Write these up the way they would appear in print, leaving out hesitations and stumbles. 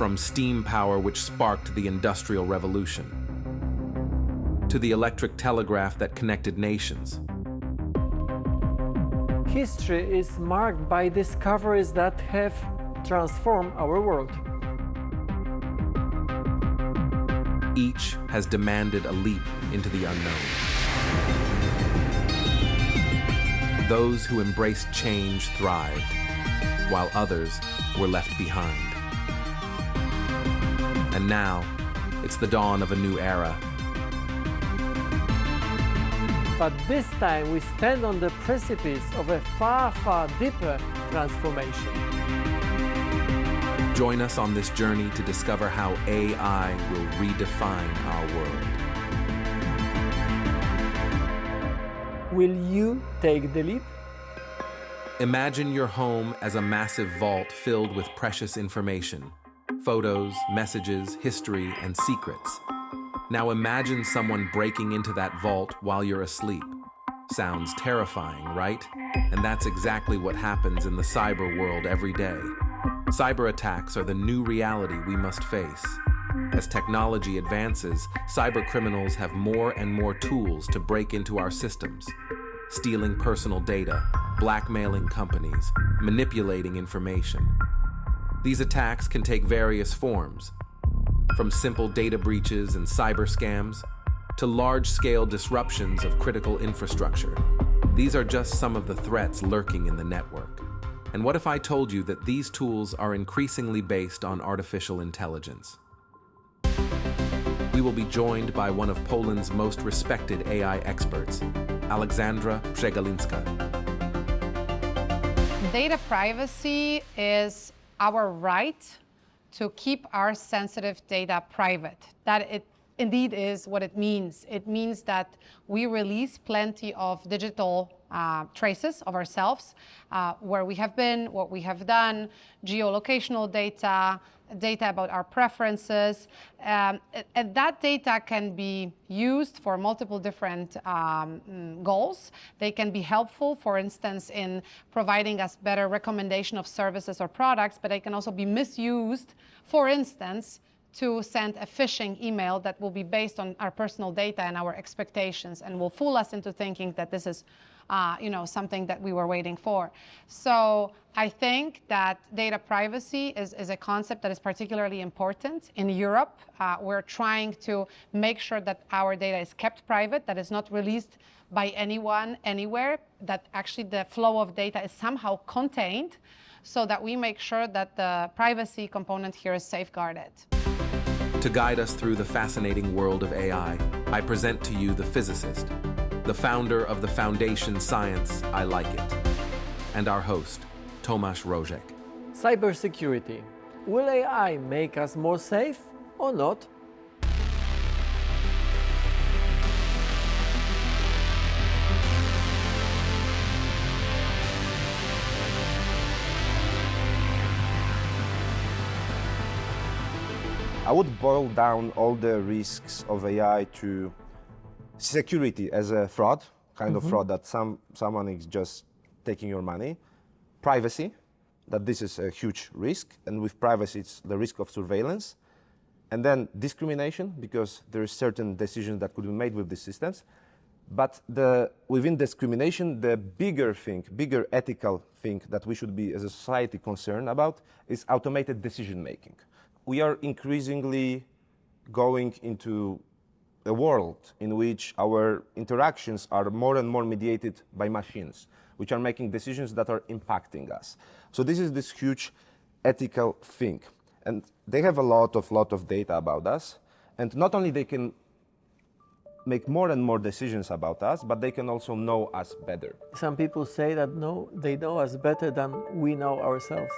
from steam power which sparked the Industrial Revolution, to the electric telegraph that connected nations. History is marked by discoveries that have transformed our world. Each has demanded a leap into the unknown. Those who embraced change thrived, while others were left behind. And now, it's the dawn of a new era. But this time we stand on the precipice of a far, far deeper transformation. Join us on this journey to discover how AI will redefine our world. Will you take the leap? Imagine your home as a massive vault filled with precious information, photos, messages, history, and secrets. Now imagine someone breaking into that vault while you're asleep. Sounds terrifying, right? And that's exactly what happens in the cyber world every day. Cyberattacks are the new reality we must face. As technology advances, cybercriminals have more and more tools to break into our systems, stealing personal data, blackmailing companies, manipulating information. These attacks can take various forms, from simple data breaches and cyber scams to large-scale disruptions of critical infrastructure. These are just some of the threats lurking in the network. And what if I told you that these tools are increasingly based on artificial intelligence? We will be joined by one of Poland's most respected AI experts, Aleksandra Przegalinska. Data privacy is our right to keep our sensitive data private. That it indeed is what it means. It means that we release plenty of digital traces of ourselves, where we have been, what we have done, geolocational data, data about our preferences. And that data can be used for multiple different goals. They can be helpful, for instance, in providing us better recommendation of services or products, but they can also be misused, for instance, to send a phishing email that will be based on our personal data and our expectations and will fool us into thinking that this is something that we were waiting for. So I think that data privacy is a concept that is particularly important. In Europe, we're trying to make sure that our data is kept private, that is not released by anyone, anywhere, that actually the flow of data is somehow contained so that we make sure that the privacy component here is safeguarded. To guide us through the fascinating world of AI, I present to you the physicist, the founder of the foundation Science, I Like It, and our host, Tomasz Rożek. Cybersecurity. Will AI make us more safe or not? I would boil down all the risks of AI to security as a fraud, kind of fraud that someone is just taking your money. Privacy, that this is a huge risk, and with privacy it's the risk of surveillance. And then discrimination, because there is certain decisions that could be made with these systems. But within discrimination, the bigger ethical thing that we should be as a society concerned about is automated decision making. We are increasingly going into a world in which our interactions are more and more mediated by machines, which are making decisions that are impacting us. So this is this huge ethical thing. And they have a lot of data about us. And not only they can make more and more decisions about us, but they can also know us better. Some people say that no, they know us better than we know ourselves.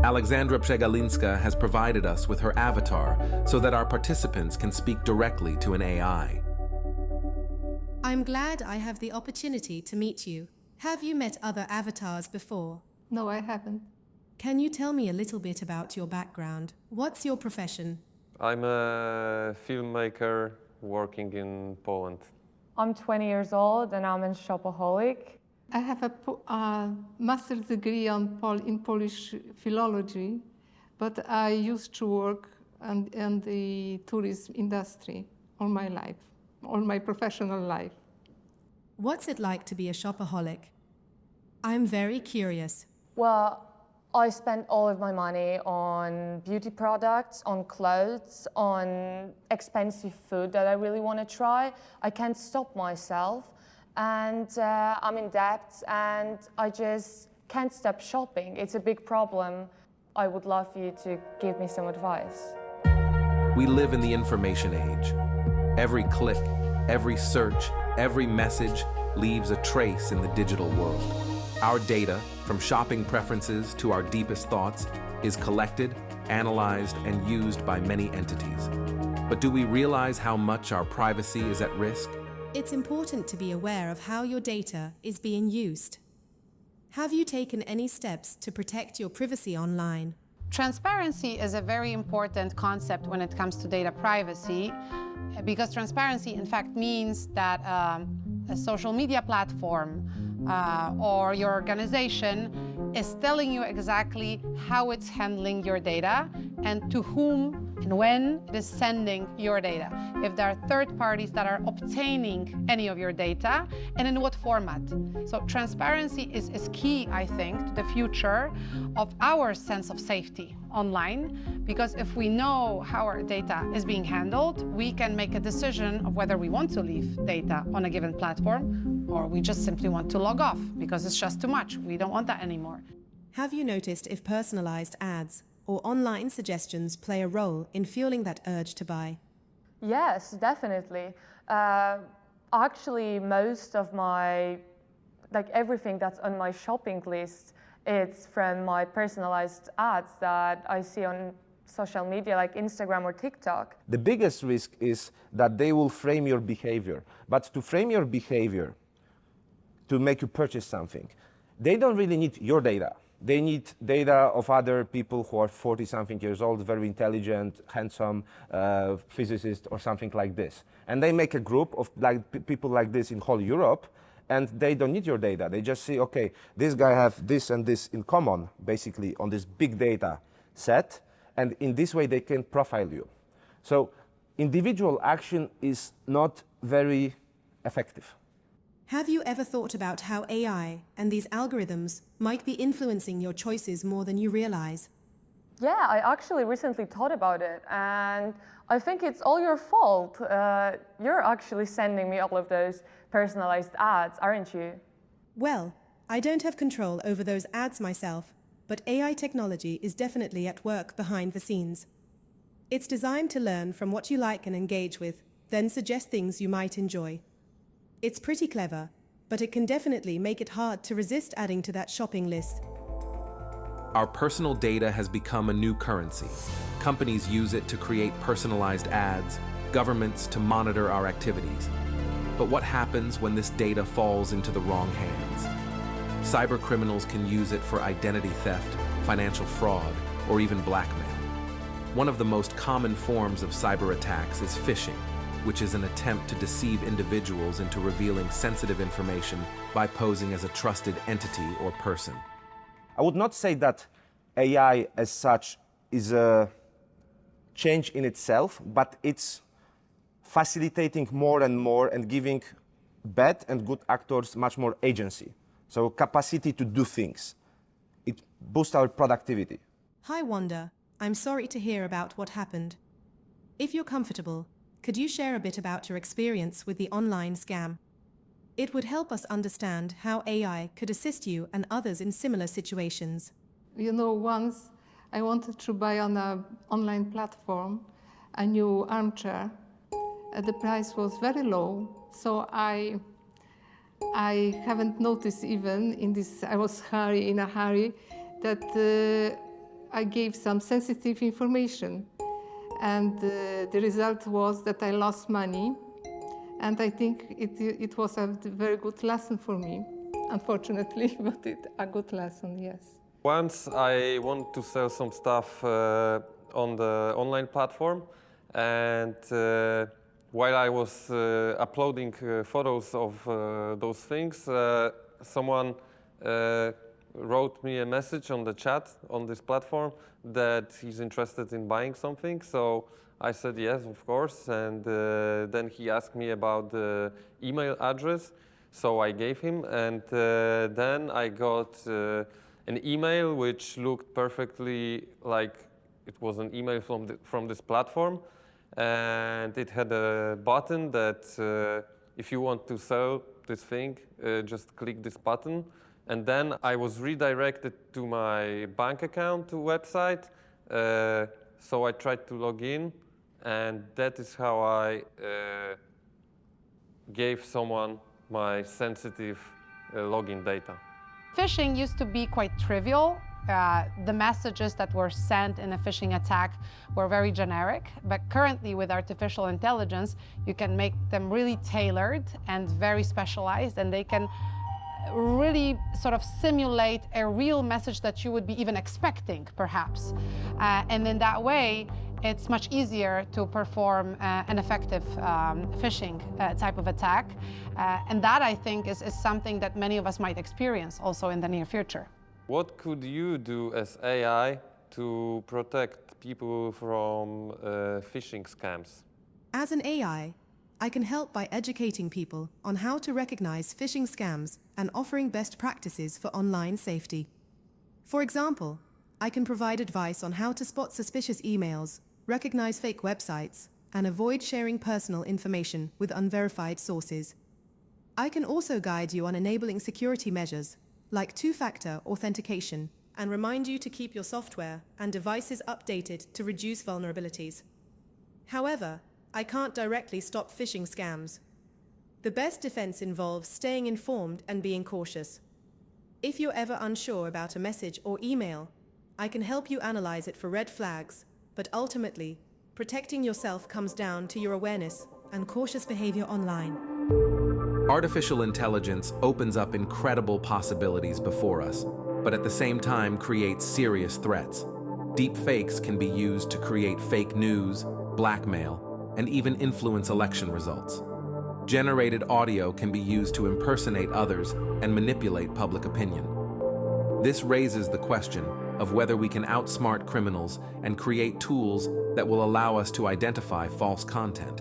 Aleksandra Przegalinska has provided us with her avatar so that our participants can speak directly to an AI. I'm glad I have the opportunity to meet you. Have you met other avatars before? No, I haven't. Can you tell me a little bit about your background? What's your profession? I'm a filmmaker working in Poland. I'm 20 years old and I'm a shopaholic. I have a master's degree in Polish philology, but I used to work in the tourism industry all my life, all my professional life. What's it like to be a shopaholic? I'm very curious. Well, I spend all of my money on beauty products, on clothes, on expensive food that I really want to try. I can't stop myself, and I'm in debt, and I just can't stop shopping. It's a big problem. I would love you to give me some advice. We live in the information age. Every click, every search, every message leaves a trace in the digital world. Our data, from shopping preferences to our deepest thoughts, is collected, analyzed, and used by many entities. But do we realize how much our privacy is at risk? It's important to be aware of how your data is being used. Have you taken any steps to protect your privacy online? Transparency is a very important concept when it comes to data privacy, because transparency, in fact, means that a social media platform or your organization is telling you exactly how it's handling your data and to whom and when it is sending your data. If there are third parties that are obtaining any of your data and in what format. So transparency is key, I think, to the future of our sense of safety online, because if we know how our data is being handled, we can make a decision of whether we want to leave data on a given platform or we just simply want to log off because it's just too much. We don't want that anymore. Have you noticed if personalized ads or online suggestions play a role in fueling that urge to buy? Yes, definitely. Actually, most of my, everything that's on my shopping list, it's from my personalized ads that I see on social media like Instagram or TikTok. The biggest risk is that they will frame your behavior. But to frame your behavior, to make you purchase something, they don't really need your data. They need data of other people who are 40-something years old, very intelligent, handsome, physicists or something like this. And they make a group of people like this in whole Europe, and they don't need your data. They just see, okay, this guy has this and this in common, basically, on this big data set, and in this way they can profile you. So individual action is not very effective. Have you ever thought about how AI and these algorithms might be influencing your choices more than you realize? Yeah, I actually recently thought about it, and I think it's all your fault. You're actually sending me all of those personalized ads, aren't you? Well, I don't have control over those ads myself, but AI technology is definitely at work behind the scenes. It's designed to learn from what you like and engage with, then suggest things you might enjoy. It's pretty clever, but it can definitely make it hard to resist adding to that shopping list. Our personal data has become a new currency. Companies use it to create personalized ads, governments to monitor our activities. But what happens when this data falls into the wrong hands? Cybercriminals can use it for identity theft, financial fraud, or even blackmail. One of the most common forms of cyberattacks is phishing, which is an attempt to deceive individuals into revealing sensitive information by posing as a trusted entity or person. I would not say that AI as such is a change in itself, but it's facilitating more and more and giving bad and good actors much more agency. So capacity to do things. It boosts our productivity. Hi, Wanda. I'm sorry to hear about what happened. If you're comfortable, could you share a bit about your experience with the online scam? It would help us understand how AI could assist you and others in similar situations. You know, once I wanted to buy on an online platform a new armchair. The price was very low, so I haven't noticed even in this, I was in a hurry, that I gave some sensitive information. And the result was that I lost money. And I think it was a very good lesson for me, unfortunately, but a good lesson, yes. Once I want to sell some stuff on the online platform, and while I was uploading photos of those things, someone wrote me a message on the chat on this platform that he's interested in buying something. So I said yes, of course, and then he asked me about the email address. So I gave him, and then I got an email which looked perfectly like it was an email from this platform, and it had a button that if you want to sell this thing, just click this button. And then I was redirected to my bank account website, so I tried to log in, and that is how I gave someone my sensitive login data. Phishing used to be quite trivial. The messages that were sent in a phishing attack were very generic, but currently with artificial intelligence, you can make them really tailored and very specialized, and they can really sort of simulate a real message that you would be even expecting, perhaps. And in that way, it's much easier to perform an effective phishing type of attack. And that, I think, is something that many of us might experience also in the near future. What could you do as AI to protect people from phishing scams? As an AI, I can help by educating people on how to recognize phishing scams and offering best practices for online safety. For example, I can provide advice on how to spot suspicious emails, recognize fake websites, and avoid sharing personal information with unverified sources. I can also guide you on enabling security measures, like two-factor authentication, and remind you to keep your software and devices updated to reduce vulnerabilities. However, I can't directly stop phishing scams. The best defense involves staying informed and being cautious. If you're ever unsure about a message or email, I can help you analyze it for red flags, but ultimately, protecting yourself comes down to your awareness and cautious behavior online. Artificial intelligence opens up incredible possibilities before us, but at the same time creates serious threats. Deepfakes can be used to create fake news, blackmail, and even influence election results. Generated audio can be used to impersonate others and manipulate public opinion. This raises the question of whether we can outsmart criminals and create tools that will allow us to identify false content.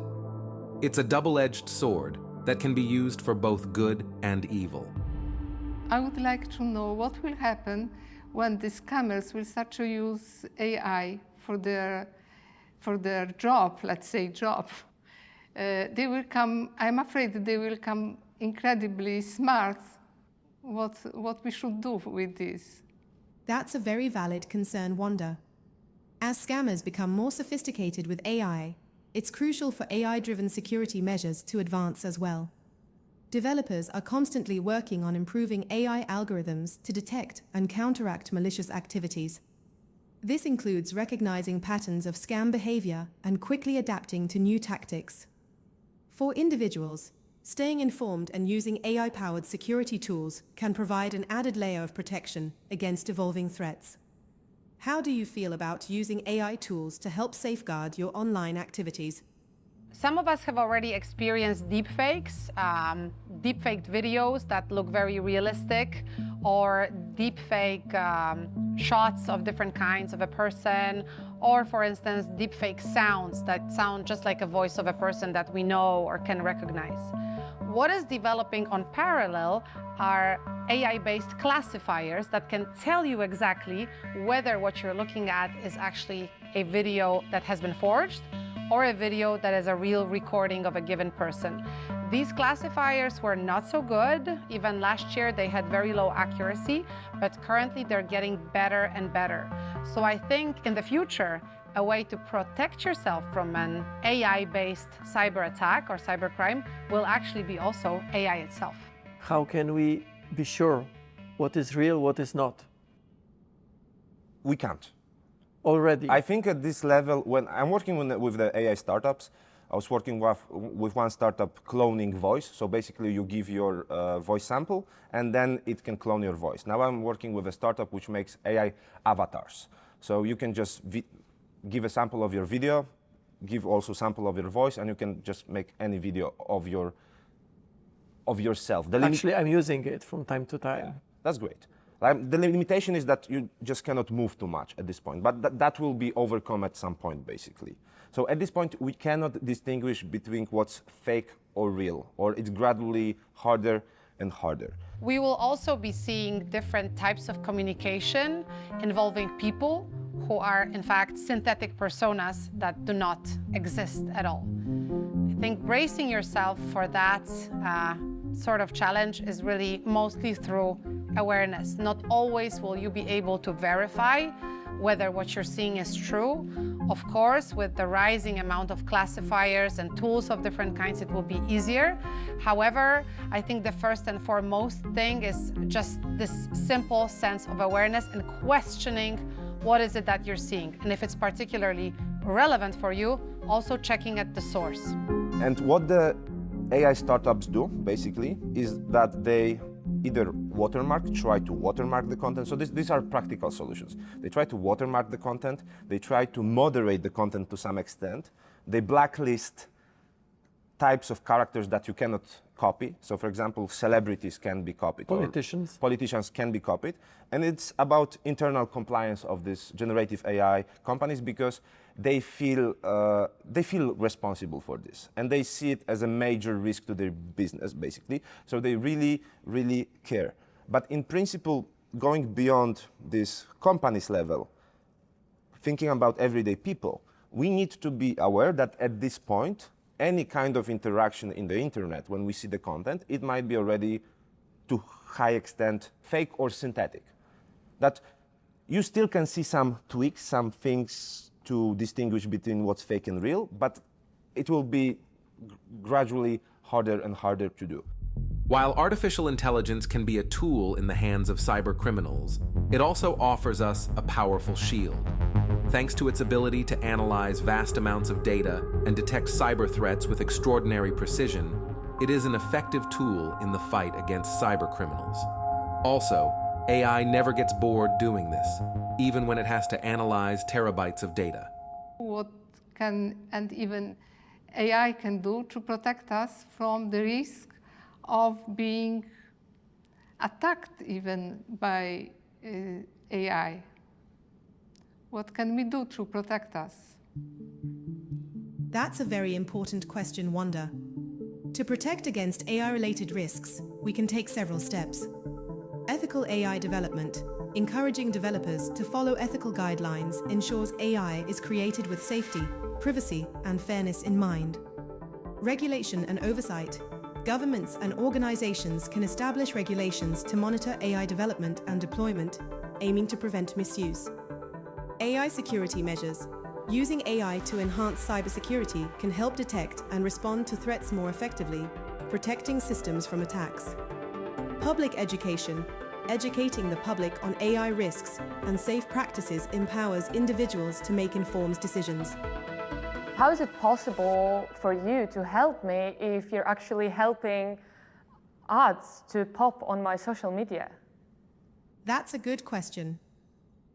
It's a double-edged sword that can be used for both good and evil. I would like to know what will happen when the scammers will start to use AI for their job, let's say job. They will come, I'm afraid that they will come incredibly smart. What we should do with this? That's a very valid concern, Wanda. As scammers become more sophisticated with AI, it's crucial for AI-driven security measures to advance as well. Developers are constantly working on improving AI algorithms to detect and counteract malicious activities. This includes recognizing patterns of scam behavior and quickly adapting to new tactics. For individuals, staying informed and using AI-powered security tools can provide an added layer of protection against evolving threats. How do you feel about using AI tools to help safeguard your online activities? Some of us have already experienced deepfakes, deepfaked videos that look very realistic, or deepfake shots of different kinds of a person, or for instance, deepfake sounds that sound just like a voice of a person that we know or can recognize. What is developing on parallel are AI-based classifiers that can tell you exactly whether what you're looking at is actually a video that has been forged or a video that is a real recording of a given person. These classifiers were not so good. Even last year, they had very low accuracy, but currently they're getting better and better. So I think in the future, a way to protect yourself from an AI-based cyber attack or cybercrime will actually be also AI itself. How can we be sure what is real, what is not? We can't. Already. I think at this level, when I'm working with the AI startups, I was working with one startup cloning voice. So basically you give your voice sample and then it can clone your voice. Now I'm working with a startup which makes AI avatars. So you can just give a sample of your video, give also sample of your voice, and you can just make any video of yourself. Actually, I'm using it from time to time. Yeah, that's great. The limitation is that you just cannot move too much at this point, but that will be overcome at some point, basically. So at this point, we cannot distinguish between what's fake or real, or it's gradually harder and harder. We will also be seeing different types of communication involving people who are, in fact, synthetic personas that do not exist at all. I think bracing yourself for that sort of challenge is really mostly through awareness. Not always will you be able to verify whether what you're seeing is true. Of course, with the rising amount of classifiers and tools of different kinds, it will be easier. However, I think the first and foremost thing is just this simple sense of awareness and questioning what is it that you're seeing. And if it's particularly relevant for you, also checking at the source. And what the AI startups do, basically, is that they either try to watermark the content. So these are practical solutions. They try to watermark the content. They try to moderate the content to some extent. They blacklist types of characters that you cannot copy. So for example, celebrities can be copied. Politicians can be copied. And it's about internal compliance of this generative AI companies because they feel responsible for this. And they see it as a major risk to their business, basically. So they really, really care. But in principle, going beyond this company's level, thinking about everyday people, we need to be aware that at this point, any kind of interaction in the internet, when we see the content, it might be already to high extent fake or synthetic. That you still can see some tweaks, some things to distinguish between what's fake and real, but it will be gradually harder and harder to do. While artificial intelligence can be a tool in the hands of cyber criminals, it also offers us a powerful shield. Thanks to its ability to analyze vast amounts of data and detect cyber threats with extraordinary precision, it is an effective tool in the fight against cyber criminals. Also, AI never gets bored doing this, even when it has to analyze terabytes of data. What can and even AI can do to protect us from the risk of being attacked even by AI? What can we do to protect us? That's a very important question, Wanda. To protect against AI-related risks, we can take several steps. Ethical AI development, encouraging developers to follow ethical guidelines, ensures AI is created with safety, privacy, and fairness in mind. Regulation and oversight. Governments and organizations can establish regulations to monitor AI development and deployment, aiming to prevent misuse. AI security measures. Using AI to enhance cybersecurity can help detect and respond to threats more effectively, protecting systems from attacks. Public education. Educating the public on AI risks and safe practices empowers individuals to make informed decisions. How is it possible for you to help me if you're actually helping ads to pop on my social media? That's a good question.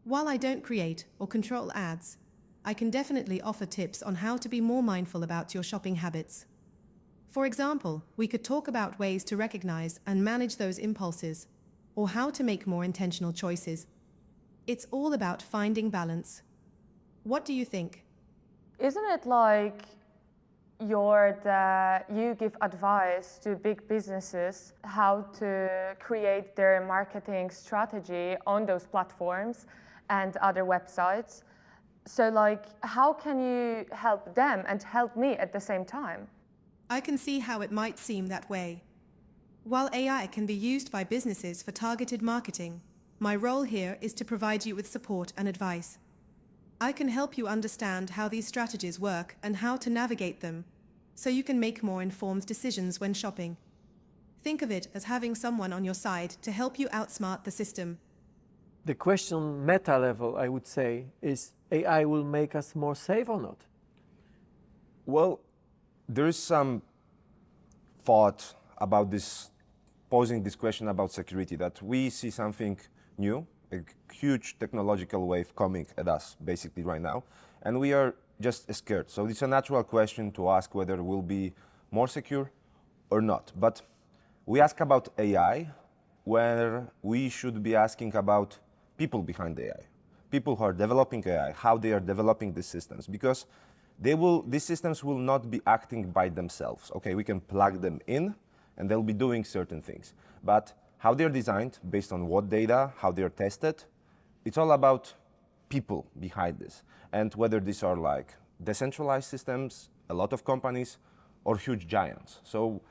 While I don't create or control ads, I can definitely offer tips on how to be more mindful about your shopping habits. For example, we could talk about ways to recognize and manage those impulses, or how to make more intentional choices. It's all about finding balance. What do you think? Isn't it like you give advice to big businesses how to create their marketing strategy on those platforms and other websites? So like, how can you help them and help me at the same time? I can see how it might seem that way. While AI can be used by businesses for targeted marketing, my role here is to provide you with support and advice. I can help you understand how these strategies work and how to navigate them, so you can make more informed decisions when shopping. Think of it as having someone on your side to help you outsmart the system. The question meta level, I would say, is AI will make us more safe or not? Well, there is some thought about this, posing this question about security, that we see something new, a huge technological wave coming at us basically right now, and we are just scared. So it's a natural question to ask whether we'll be more secure or not. But we ask about AI, where we should be asking about people behind AI, people who are developing AI, how they are developing these systems, because these systems will not be acting by themselves. Okay, we can plug them in and they'll be doing certain things, but how they're designed, based on what data, how they're tested, it's all about people behind this, and whether these are like decentralized systems, a lot of companies, or huge giants. So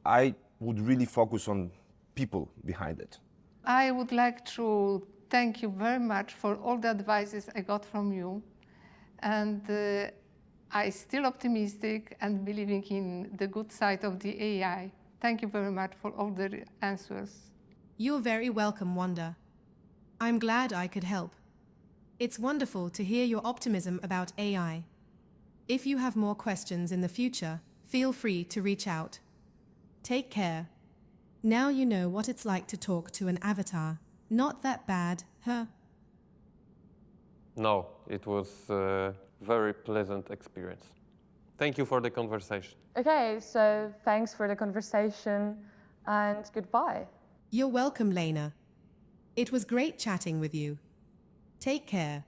I would really focus on people behind it. I would like to thank you very much for all the advices I got from you. And I'm still optimistic and believing in the good side of the AI. Thank you very much for all the answers. You're very welcome, Wanda. I'm glad I could help. It's wonderful to hear your optimism about AI. If you have more questions in the future, feel free to reach out. Take care. Now you know what it's like to talk to an avatar. Not that bad, huh? No, it was a very pleasant experience. Thank you for the conversation. Okay, so thanks for the conversation and goodbye. You're welcome, Lena. It was great chatting with you. Take care.